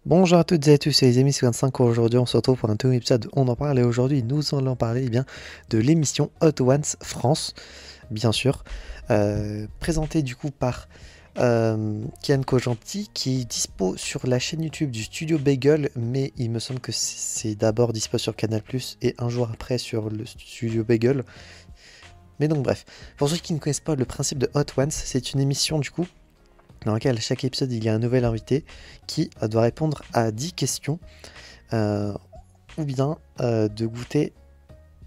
Bonjour à toutes et à tous, c'est les amis 55. Aujourd'hui, on se retrouve pour un nouvel épisode. On en parle et aujourd'hui, nous allons parler de l'émission Hot Ones France, bien sûr, présentée du coup par Kian Kojandi, qui est dispo sur la chaîne YouTube du Studio Bagel, mais il me semble que c'est d'abord dispo sur Canal+, et un jour après sur le Studio Bagel. Mais donc bref, pour ceux qui ne connaissent pas le principe de Hot Ones, c'est une émission du coup dans laquelle à chaque épisode il y a un nouvel invité qui doit répondre à 10 questions ou bien de goûter,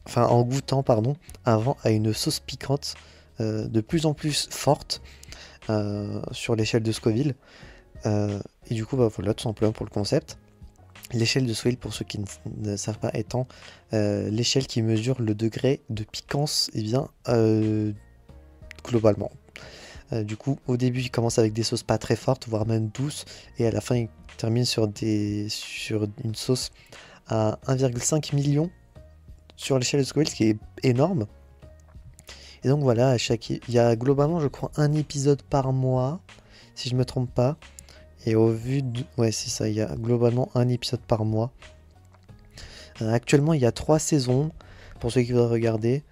enfin en goûtant pardon, avant à une sauce piquante de plus en plus forte sur l'échelle de Scoville. Et du coup voilà tout simplement pour le concept. L'échelle de Scoville, pour ceux qui ne savent pas, étant l'échelle qui mesure le degré de piquance globalement. Du coup, au début, il commence avec des sauces pas très fortes, voire même douces, et à la fin, il termine sur une sauce à 1,5 million sur l'échelle de Scoville, ce qui est énorme. Et donc voilà, il y a globalement, je crois, un épisode par mois, si je me trompe pas. Et au vu de... Ouais, c'est ça, il y a globalement un épisode par mois. Actuellement, il y a 3 saisons, pour ceux qui voudraient regarder.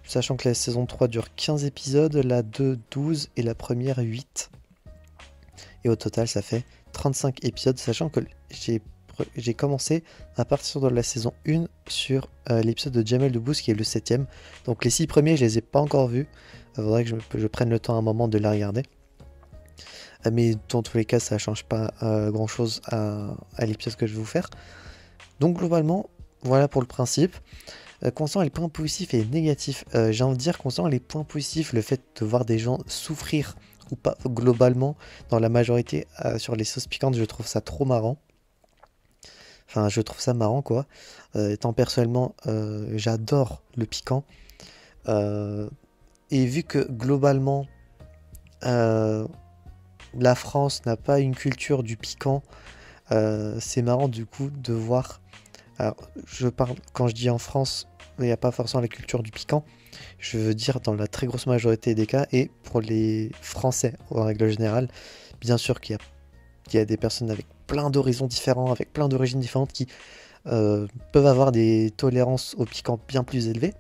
Sachant que la saison 3 dure 15 épisodes, la 2 12 et la première 8. Et au total ça fait 35 épisodes, sachant que j'ai commencé à partir de la saison 1 sur l'épisode de Jamel Debbouze qui est le 7ème. Donc les 6 premiers je les ai pas encore vus, il faudrait que je prenne le temps un moment de les regarder. Mais dans tous les cas ça change pas grand chose à l'épisode que je vais vous faire. Donc globalement voilà pour le principe. Concernant les points positifs et négatifs, j'ai envie de dire concernant les points positifs, le fait de voir des gens souffrir ou pas globalement, dans la majorité sur les sauces piquantes, je trouve ça trop marrant. Enfin, je trouve ça marrant quoi. Étant personnellement, j'adore le piquant. Et vu que globalement, la France n'a pas une culture du piquant, c'est marrant du coup de voir. Alors, je parle, quand je dis en France, il n'y a pas forcément la culture du piquant. Je veux dire dans la très grosse majorité des cas, et pour les Français en règle générale, bien sûr qu'il y a des personnes avec plein d'horizons différents, avec plein d'origines différentes qui peuvent avoir des tolérances au piquant bien plus élevées.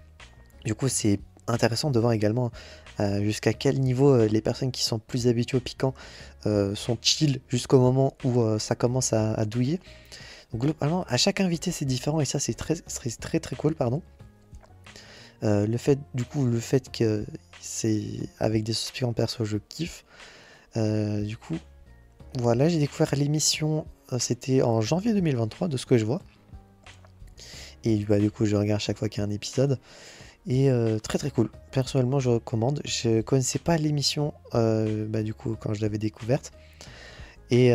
Du coup, c'est intéressant de voir également jusqu'à quel niveau les personnes qui sont plus habituées au piquant sont chill jusqu'au moment où ça commence à douiller. Donc, globalement, à chaque invité c'est différent et ça c'est très cool, pardon. Le fait que c'est avec des sauces piquantes, perso, je kiffe. Du coup, voilà, j'ai découvert l'émission, c'était en janvier 2023, de ce que je vois. Et du coup, je regarde chaque fois qu'il y a un épisode. Et très cool. Personnellement, je recommande. Je connaissais pas l'émission, du coup, quand je l'avais découverte. Et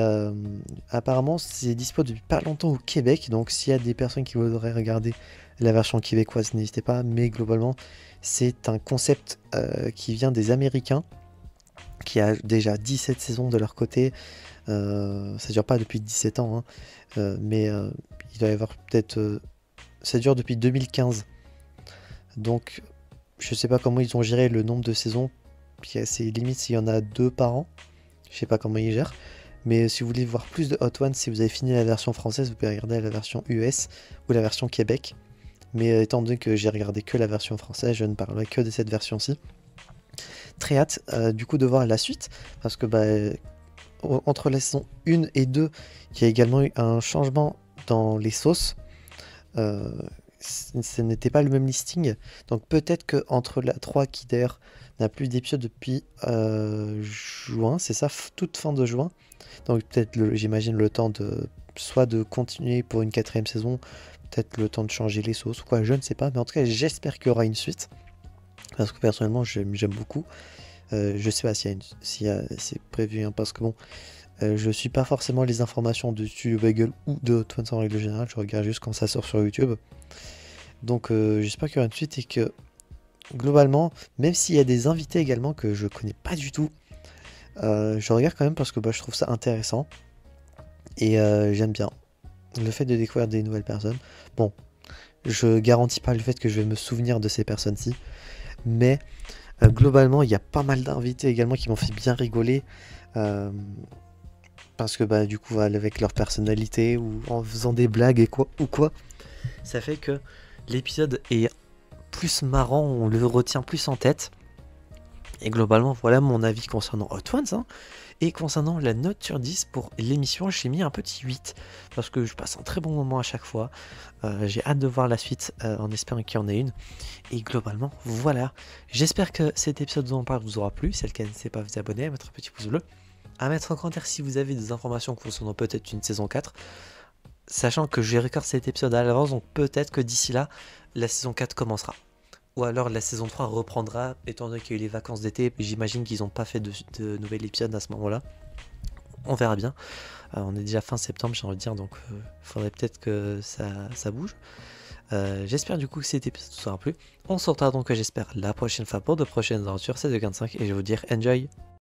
apparemment, c'est dispo depuis pas longtemps au Québec. Donc, s'il y a des personnes qui voudraient regarder la version québécoise, n'hésitez pas. Mais globalement, c'est un concept qui vient des Américains, qui a déjà 17 saisons de leur côté. Ça dure pas depuis 17 ans, hein. Mais il doit y avoir peut-être... ça dure depuis 2015. Donc, je sais pas comment ils ont géré le nombre de saisons. C'est limite s'il y en a 2 par an. Je sais pas comment ils gèrent. Mais si vous voulez voir plus de Hot Ones, si vous avez fini la version française, vous pouvez regarder la version US ou la version Québec. Mais étant donné que j'ai regardé que la version française, je ne parlerai que de cette version-ci. Très hâte du coup de voir la suite, parce que entre la saison 1 et 2, il y a également eu un changement dans les sauces. Ce n'était pas le même listing, donc peut-être que entre la 3 qui d'ailleurs n'a plus d'épisode depuis juin, c'est ça, toute fin de juin, donc peut-être j'imagine le temps de soit de continuer pour une 4ème saison, peut-être le temps de changer les sauces ou quoi, je ne sais pas, mais en tout cas j'espère qu'il y aura une suite, parce que personnellement j'aime beaucoup. Je sais pas si c'est prévu, hein, parce que bon, je suis pas forcément les informations de Studio Bagel ou de Hot Ones en règle générale, je regarde juste quand ça sort sur YouTube. Donc j'espère qu'il y aura une suite et que globalement, même s'il y a des invités également que je connais pas du tout, je regarde quand même parce que je trouve ça intéressant. Et j'aime bien le fait de découvrir des nouvelles personnes. Bon, je garantis pas le fait que je vais me souvenir de ces personnes-ci, mais globalement, il y a pas mal d'invités également qui m'ont fait bien rigoler. parce que bah du coup avec leur personnalité ou en faisant des blagues et quoi, ça fait que l'épisode est plus marrant, on le retient plus en tête. Et globalement, voilà mon avis concernant Hot Ones. Hein. Et concernant la note sur 10 pour l'émission, j'ai mis un petit 8. Parce que je passe un très bon moment à chaque fois. J'ai hâte de voir la suite en espérant qu'il y en ait une. Et globalement, voilà. J'espère que cet épisode dont on parle vous aura plu. Si c'est le cas, n'hésitez pas à vous abonner, à mettre un petit pouce bleu. À mettre en commentaire si vous avez des informations concernant peut-être une saison 4. Sachant que j'ai recordé cet épisode à l'avance, donc peut-être que d'ici là, la saison 4 commencera. Ou alors la saison 3 reprendra, étant donné qu'il y a eu les vacances d'été. J'imagine qu'ils n'ont pas fait de nouvel épisode à ce moment-là. On verra bien. On est déjà fin septembre, j'ai envie de dire, donc il faudrait peut-être que ça bouge. J'espère du coup que cet épisode vous aura plu. On se retrouvera donc, j'espère, la prochaine fois pour de prochaines aventures. C'est de 25 et je vais vous dire enjoy!